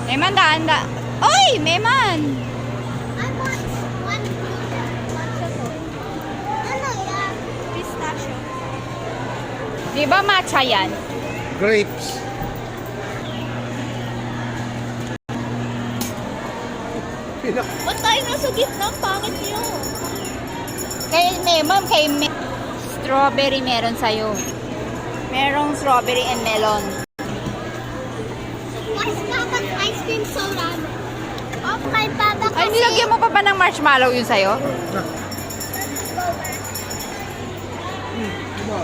Meman, daan. Oy, Meman! I want one matcha. Ano yan? Pistachio. Di ba matcha yan? Grapes. Ba't tayo nasa gitna? Pangit niyo. Kay Meman, strawberry meron sa'yo. Merong strawberry and melon. Why is Papa's ice cream so random? Oh, kay Papa kasi. Ay, nilagyan mo pa ba ng marshmallow yun sa'yo? Diba?